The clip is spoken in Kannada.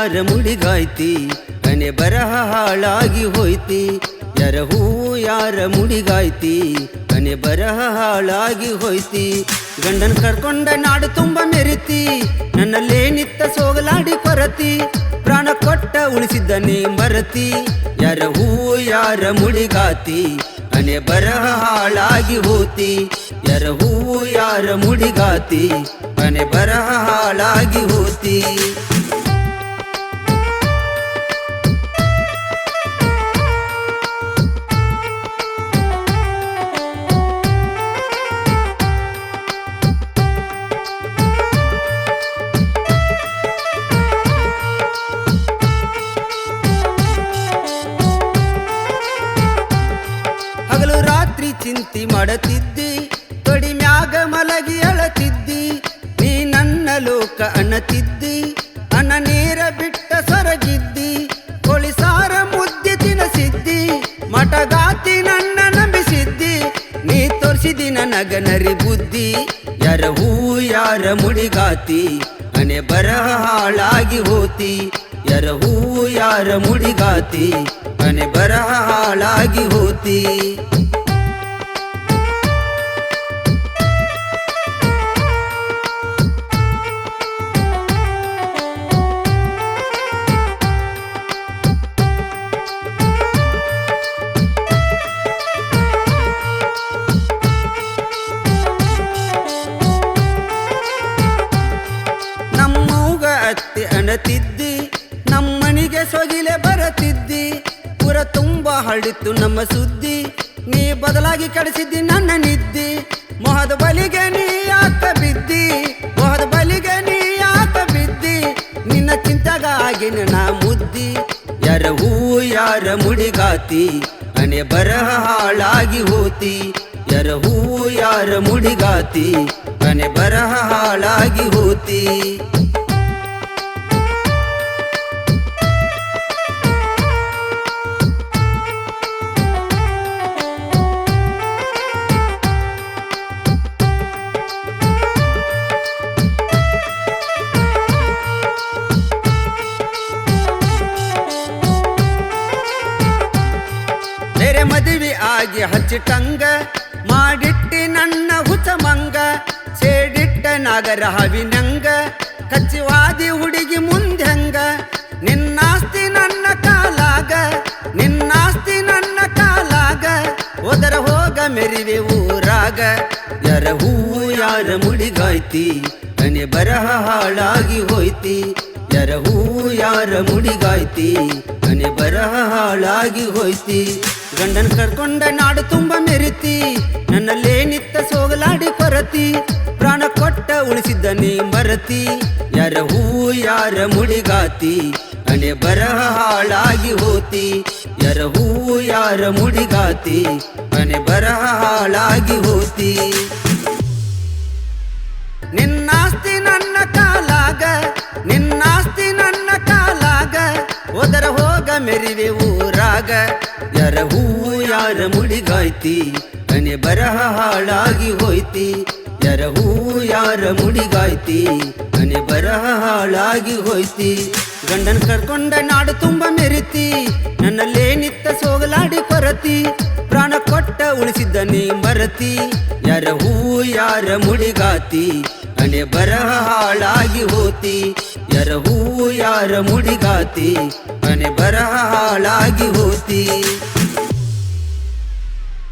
ಯಾರ ಮುಡಿಗಾಯ್ತಿ ಕನೆ ಬರಹ ಹಾಳಾಗಿ ಹೋಯ್ತಿ ಯಾರ ಹೂವು ಯಾರ ಮುಡಿಗಾಯ್ತಿ ಕನೆ ಬರಹ ಹಾಳಾಗಿ ಹೋಯ್ತಿ ಗಂಡನ್ ಕರ್ಕೊಂಡ ನಾಡು ತುಂಬ ಮೆರಿತಿ ನನ್ನಲ್ಲೇ ನಿತ್ತ ಸೋಗಲಾಡಿ ಕೊರತಿ ಪ್ರಾಣ ಕೊಟ್ಟ ಉಳಿಸಿದ್ದನೆ ಮರತಿ ಯಾರ ಹೂವು ಯಾರ ಮುಡಿಗಾತಿ ಕನೆ ಬರಹ ಹಾಳಾಗಿ ಹೋತಿ ಯಾರ ಹೂವು ಯಾರ ಮುಡಿಗಾತಿ ಕನೆ ಬರಹ ಹಾಳಾಗಿ ಹೋತಿ ಹಗಲು ರಾತ್ರಿ ಚಿಂತಿ ಮಾಡತಿದ್ದಿ ತೊಡಿ ಮ್ಯಾಗ ಮಲಗಿ ಅಳತಿದ್ದಿ ನೀ ನನ್ನ ಲೋಕ ಅನ್ನತಿದ್ದಿ ಅನ್ನ ನೇರ ಬಿಟ್ಟ ಸೊರಗಿದ್ದಿ ಕೊಳಿಸಾರ ಮುದ್ದೆ ತಿನಸಿದ್ದಿ ಮಟಗಾತಿ ನನ್ನ ನಂಬಿಸಿದ್ದಿ ನೀ ತೋರಿಸಿದಿ ನನಗ ನರಿ ಬುದ್ಧಿ ಯಾರ ಹೂ ಯಾರ ಮುಡಿಗಾತಿ ಮನೆ ಬರಹ ಹಾಳಾಗಿ ಹೋತಿ ಯಾರ ಹೂ ಯಾರ ಮುಡಿಗಾತಿ ಮನೆ ಬರಹ ಹಾಳಾಗಿ ಹೋತಿ ನಮ್ಮವ್ಗ ಅತ್ತಿ ಅಣತಿದ್ದಿ ನಮ್ಮನಿಗೆ ಸೊಗಿಲೆ ಬರತಿದ್ದಿ ಪುರ ತುಂಬ ಹಳಿತು ನಮ್ಮ ಸುದ್ದಿ ನೀ ಬದಲಾಗಿ ಕಳಿಸಿದ್ದಿ ನನ್ನ ನಿದ್ದಿ ಮೊಹದ ಬಲಿಗೆ ನೀ ಯಾಕ ಬಿದ್ದಿ ಮೊಹದ ಬಲಿಗೆ ನೀ ಯಾಕ ಬಿದ್ದಿ ನಿನ್ನ ಚಿಂತಗಾಗಿ ನಾ ಮುದ್ದಿ ಯಾರ ಹೂ ಯಾರ ಮುಡಿಗಾತಿ ಮನೆ ಬರಹ ಹಾಳಾಗಿ ಹೋತಿ ಯಾರ ಹೂ ಯಾರ ಮುಡಿಗಾತಿ ಮನೆ ಬರಹ ಹಾಳಾಗಿ ಹೋತಿ ಬೇರೆ ಮದುವೆ ಆಗಿ ಹಚ್ಚಿಟ್ಟಂಗ ಮಾಡಿಟ್ಟಿ ನನ್ನ ಹುಚ್ಚಮಂಗ ಸೇಡಿಟ್ಟ ನಾಗರ ಹವಿನಂಗ ಕಚ್ಚಿವಾದಿ ಹುಡುಗಿ ಮುಂದೆಂಗ ನಿನ್ನಾಸ್ತಿ ನನ್ನ ಕಾಲಾಗ ನಿನ್ನಾಸ್ತಿ ನನ್ನ ಕಾಲಾಗ ಹೋದರ ಹೋಗ ಮೆರಿವೆ ಊರಾಗ ಯಾರ ಹೂ ಯಾರ ಮುಡಿಗಾಯ್ತಿ ಕನೆ ಬರಹ ಹಾಳಾಗಿ ಹೋಯ್ತಿ ಯಾರ ಹೂ ಯಾರ ಮುಡಿಗಾಯ್ತಿ ಕನೆ ಬರಹ ಹಾಳಾಗಿ ಹೋಯ್ತಿ ಗಂಡನ್ ಕರ್ಕೊಂಡ ನಾಡು ತುಂಬ ಮೆರಿತಿ ನನ್ನಲ್ಲೇ ನಿತ್ತ ಸೋಗಲಾಡಿ ಕೊರತಿ ಪ್ರಾಣ ಕೊಟ್ಟ ಉಳಿಸಿದ್ದನೆ ಮರತಿ ಯಾರ ಹೂ ಯಾರ ಮುಡಿಗಾತಿ ಕನೆ ಬರಹ ಹಾಳಾಗಿ ಹೋತಿ ಯಾರ ಹೂ ಯಾರ ಮುಡಿಗಾತಿ ಕನೆ ಬರಹ ಹಾಳಾಗಿ ಹೋತಿ ನಿನ್ನಾಸ್ತಿ ನನ್ನ ಕಾಲಾಗ ನಿನ್ನಾಸ್ತಿ ನನ್ನ ಕಾಲಾಗ ಹೋದರ ಹೋಗ ಮೆರಿವೆ ಊರಾಗ ಯಾರ ಹೂ ಯಾರ ಮುಡಿಗಾಯ್ತಿ ಕನೆ ಬರಹ ಹಾಳಾಗಿ ಹೋಯ್ತಿ ಯಾರ ಹೂ ಯಾರ ಮುಡಿಗಾಯ್ತಿ ಕನೆ ಬರಹ ಹಾಳಾಗಿ ಹೋಯ್ತಿ ಗಂಡನ್ ಕರ್ಕೊಂಡ ನಾಡು ತುಂಬ ಮೆರಿತಿ ನನ್ನಲ್ಲೇ ನಿತ್ತ ಸೋಗಲಾಡಿ ಕೊರತಿ ಪ್ರಾಣ ಕೊಟ್ಟ ಉಳಿಸಿದ್ದನೆ ಮರತಿ ಯಾರ ಹೂ ಯಾರ ಮುಡಿಗಾತಿ ಕನೆ ಬರಹ ಹಾಳಾಗಿ ಹೋತಿ ಯಾರ ಹೂ ಯಾರ ಮುಡಿಗಾತಿ ಕನೆ ಬರಹ ಹಾಳಾಗಿ ಹೋತಿ